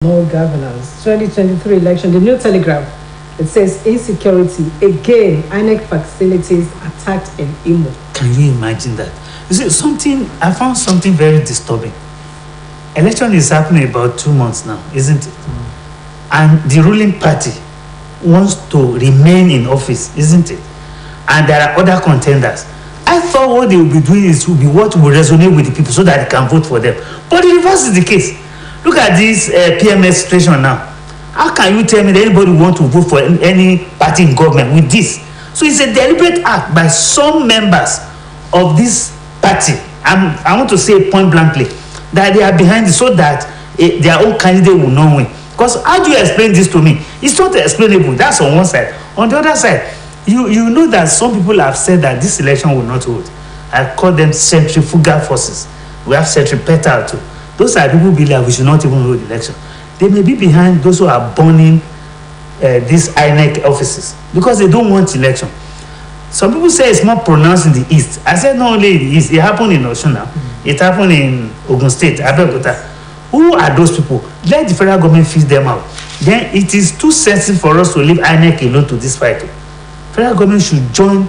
more governance. 2023 election, the New Telegraph. It says insecurity again. INEC facilities attacked in Imo. Can you imagine that? You see, I found something very disturbing. Election is happening about 2 months now, isn't it? And the ruling party wants to remain in office, isn't it? And there are other contenders. I thought what they will be doing is to be what will resonate with the people so that they can vote for them. But the reverse is the case. Look at this PMS situation now. How can you tell me that anybody want to vote for any party in government with this? So it's a deliberate act by some members of this party. I want to say point blankly that they are behind it so that their own candidate will not win. Because how do you explain this to me? It's not explainable. That's on one side. On the other side, you know that some people have said that this election will not hold. I call them centrifugal forces. We have centripetal too. Those are people who believe that we should not even hold the election. They may be behind those who are burning these INEC offices because they don't want election. Some people say it's more pronounced in the east. I said not only in the east, it happened in Osun now. It happened in Ogun State, Abeokuta. Who are those people? Let the federal government fish them out. Then it is too sensitive for us to leave INEC alone to this fight. Federal government should join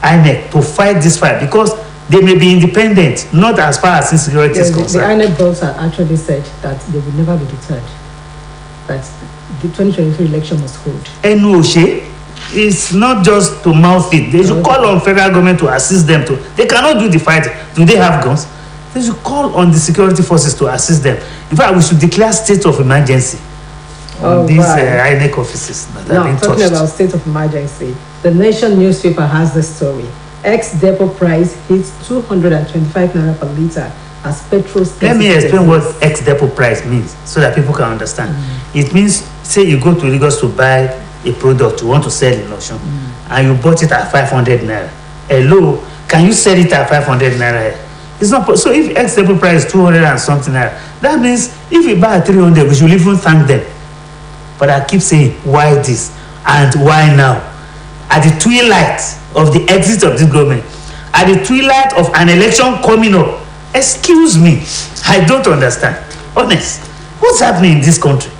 INEC to fight this fight because they may be independent, not as far as insecurity is concerned. The INEC boss had actually said that they will never be deterred. That the 2023 election must hold. NOSHE is not just to mouth it. They should call on federal government to assist them. They cannot do the fight. Do they have guns? They should call on the security forces to assist them. In fact, we should declare state of emergency on these INEC offices that are being touched. Talking about state of emergency, the Nation newspaper has this story. Ex-depot price hits 225 naira per litre as petrol. Let me explain what ex-depot price means so that people can understand. It means, say you go to Lagos to buy a product you want to sell in Osun, and you bought it at 500 naira. Hello, can you sell it at 500 naira? It's not so. If ex-depot price is 200 and something naira, that means if we buy at 300, we should even thank them. But I keep saying, why this and why now? At the twilight of the exit of this government, at the twilight of an election coming up, excuse me, I don't understand. Honest, what's happening in this country?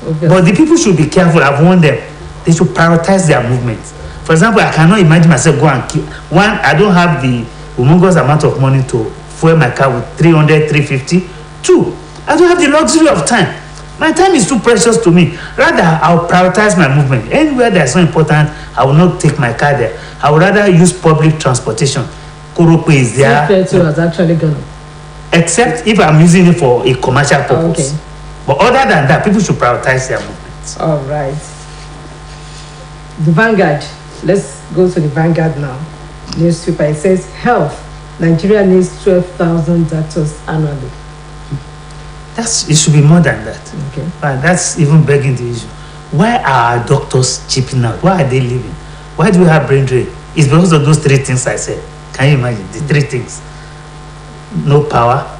Okay. But the people should be careful. I've warned them. They should prioritize their movements. For example, I cannot imagine myself go and kill. One, I don't have the humongous amount of money to fuel my car with 300, 350. Two, I don't have the luxury of time. My time is too precious to me. Rather, I'll prioritize my movement. Anywhere that's not important, I will not take my car there. I would rather use public transportation. Korope is there. Has actually gone. Except if I'm using it for a commercial purpose. Okay. But other than that, people should prioritize their movements. All right. The Vanguard. Let's go to the Vanguard now. Newspaper. It says health. Nigeria needs 12,000 doctors annually. It should be more than that. Okay. But that's even begging the issue. Why are our doctors chipping out? Why are they leaving? Why do we have brain drain? It's because of those three things I said. Can you imagine? The three things. No power.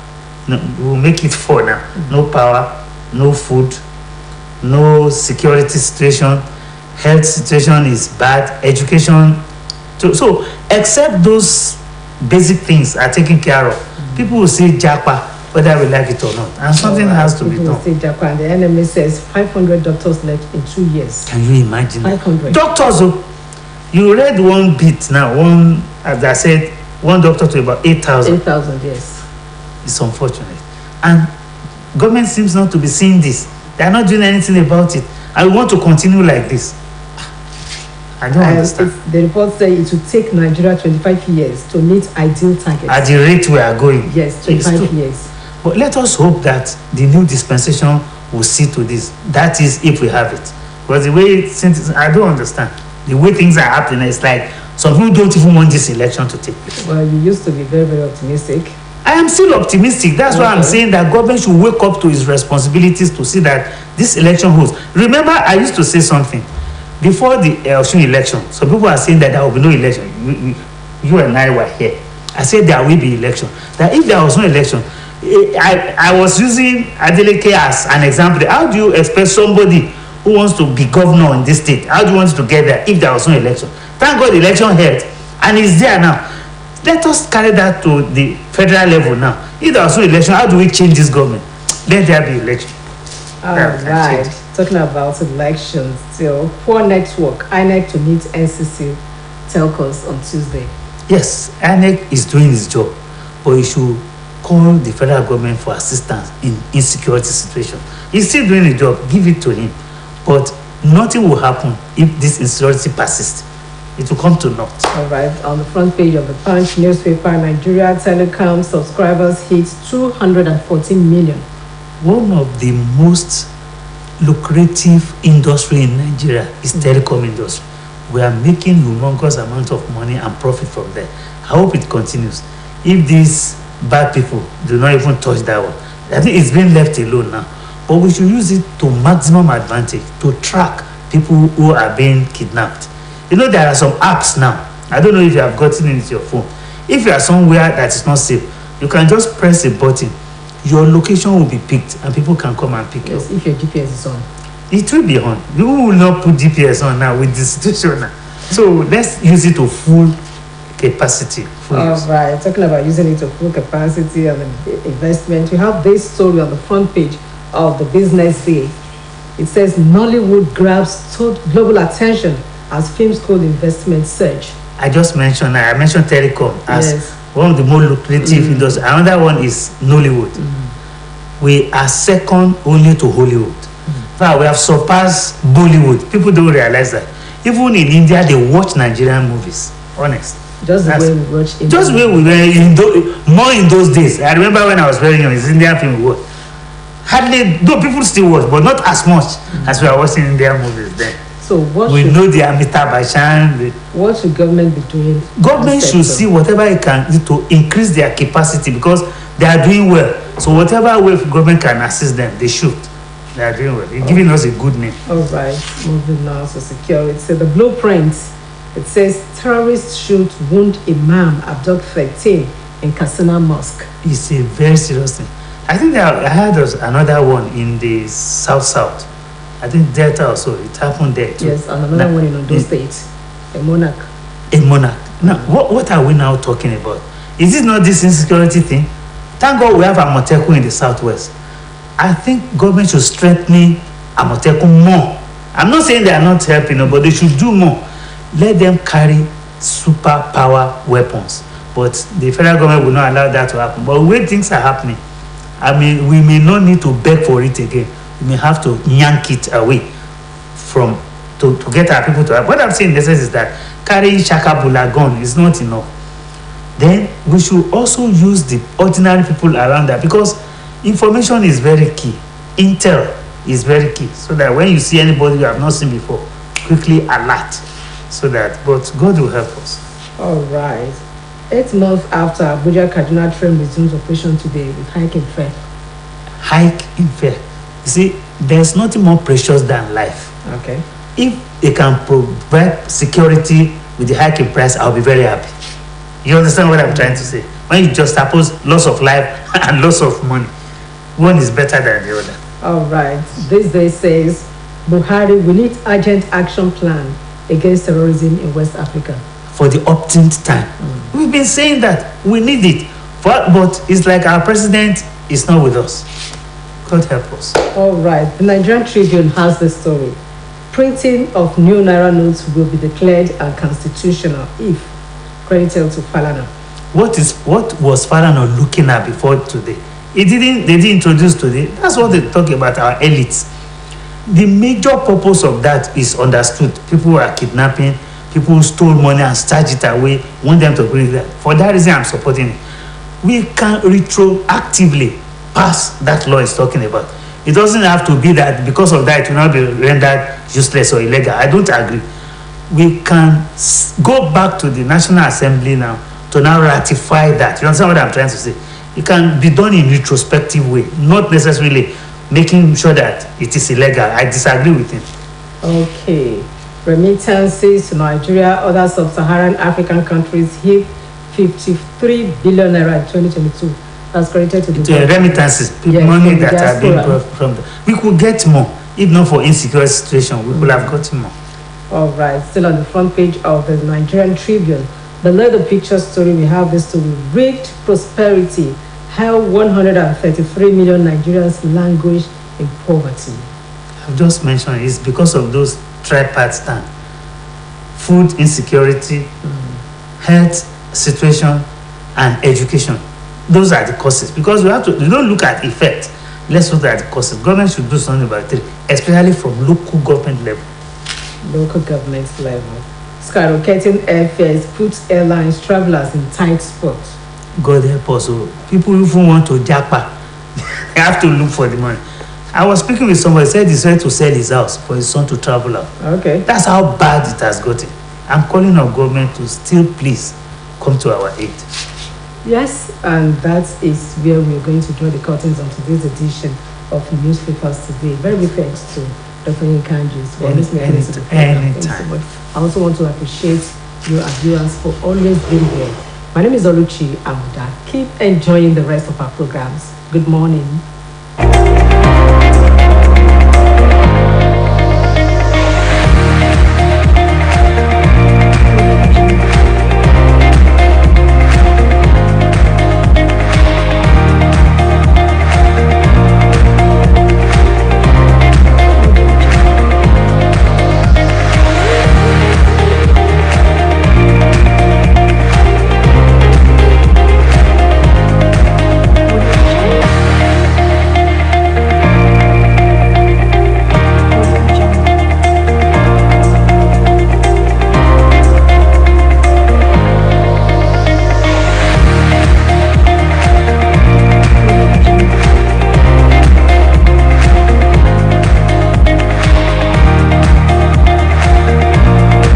No, we'll make it four now. No power, no food, no security situation, health situation is bad, education. So except those basic things are taken care of, people will say japa, whether we like it or not, and something has to be done. Say japa, and the enemy says 500 doctors left in 2 years. Can you imagine? 500 doctors. You read one bit now. One, as I said, one doctor to about 8,000. 8,000, yes. It's unfortunate, and government seems not to be seeing this. They are not doing anything about it. I want to continue like this. I don't understand. The report says it will take Nigeria 25 years to meet ideal targets. At the rate we are going. Yes, 25 years. But let us hope that the new dispensation will see to this. That is, if we have it. Because the way I don't understand. The way things are happening, it's like some people don't even want this election to take place. Well, you used to be very, very optimistic. I am still optimistic. That's why I'm saying that government should wake up to its responsibilities to see that this election holds. Remember, I used to say something. Before the Osun election, some people are saying that there will be no election. You and I were here. I said there will be election. That if there was no election, I was using Adeleke as an example. How do you expect somebody who wants to be governor in this state, how do you want to get there if there was no election? Thank God the election held, and it's there now. Let us carry that to the federal level now. If there was no election, how do we change this government? Let there be election. All that we can right. change. Talking about elections, still poor network. INEC to meet NCC telcos on Tuesday. Yes, INEC is doing his job, but he should call the federal government for assistance in insecurity situation. He's still doing the job, give it to him. But nothing will happen if this insecurity persists. It will come to naught. All right. On the front page of the Punch newspaper, Nigeria telecom subscribers hit 214 million. One of the most lucrative industry in Nigeria is telecom industry. We are making humongous amount of money and profit from there. I hope it continues. If these bad people do not even touch that one, I think it's been left alone now. But we should use it to maximum advantage to track people who are being kidnapped. You know, there are some apps now. I don't know if you have gotten it into your phone. If you are somewhere that is not safe, you can just press a button. Your location will be picked and people can come and pick you up. Yes, if your GPS is on. It will be on. You will not put GPS on now with the situation now. So let's use it to full capacity. All right. Talking about using it to full capacity and investment, we have this story on the front page of the Business Day. It says Nollywood grabs global attention as film school investment surge. I mentioned telecom as one of the more lucrative industries. Another one is Nollywood. We are second only to Hollywood. Now we have surpassed Bollywood. People don't realize that. Even in India, they watch Nigerian movies. Honest. Just the way we watch Indian. Just the way we were more in those days. I remember when I was very young, it's Indian film we watch. Hardly, though people still watch, but not as much as we are watching Indian movies then. So we know the Amitabh Bachchan. What should government be doing? Government should see whatever it can do to increase their capacity because they are doing well. So whatever way government can assist them, they should. They are doing well. They're giving us a good name. All right, moving now to security. So the blueprint, it says terrorists shoot wound imam, abduct 13 in Kasina Mosque. It's a very serious thing. I think I heard another one in the south. I think Delta also. It happened there too. Yes, and another one in Ondo State. A monarch. Now, what are we now talking about? Is it not this insecurity thing? Thank God we have Amotekun in the southwest. I think government should strengthen Amotekun more. I'm not saying they are not helping, but they should do more. Let them carry superpower weapons. But the federal government will not allow that to happen. But when things are happening, I mean, we may not need to beg for it again. We may have to yank it away from to get our people to. What I'm saying is that carrying Shakabula gun is not enough. Then we should also use the ordinary people around that because information is very key. Intel is very key. So that when you see anybody you have not seen before, quickly alert. So that, but God will help us. All right. 8 months after Abuja Kaduna train resumes operation today with hike in fare. Hike in fare. You see, there's nothing more precious than life. Okay. If they can provide security with the hike in price, I'll be very happy. You understand what I'm trying to say? When you just suppose loss of life and loss of money, one is better than the other. All right. This day says Buhari, we need urgent action plan against terrorism in West Africa. For the opportune time. We've been saying that we need it. But it's like our president is not with us. God help us. All right. The Nigerian Tribune has the story. Printing of new Naira notes will be declared unconstitutional if credited to Falana. What was Falana looking at before today? They didn't introduce today. That's what they talk about, our elites. The major purpose of that is understood. People are kidnapping, people stole money and snatched it away, want them to bring that. For that reason, I'm supporting it. We can retroactively pass that law is talking about. It doesn't have to be that because of that it will not be rendered useless or illegal. I don't agree. We can go back to the National Assembly now to now ratify that. You understand what I'm trying to say? It can be done in retrospective way, not necessarily making sure that it is illegal. I disagree with him. Okay. Remittances to Nigeria, other sub-Saharan African countries hit 53 billion naira in 2022. That's credited to the remittances, money that are being brought from them. We could get more, if not for insecure situation. We could have gotten more. All right. Still on the front page of the Nigerian Tribune. Below the picture story, we have this story. Rigged prosperity, how 133 million Nigerians languish in poverty? I've just mentioned it's because of those tripart stand. Food insecurity, health situation, and education. Those are the causes. Because we don't look at effect. Let's look at the causes. Government should do something about it, especially from local government level. Local government level. Skyrocketing airfares puts airlines travelers in tight spots. God help us. So people who want to japa, they have to look for the money. I was speaking with somebody, said he's ready to sell his house for his son to travel out. Okay. That's how bad it has gotten. I'm calling on government to still please come to our aid. Yes, and that is where we're going to draw the curtains on today's edition of Newspapers Today. Very big thanks to Dr. Nkanjis for always making it to the program. Thanks so much. I also want to appreciate you, our viewers, for always being here. My name is Oluchi Amuda. Keep enjoying the rest of our programs. Good morning.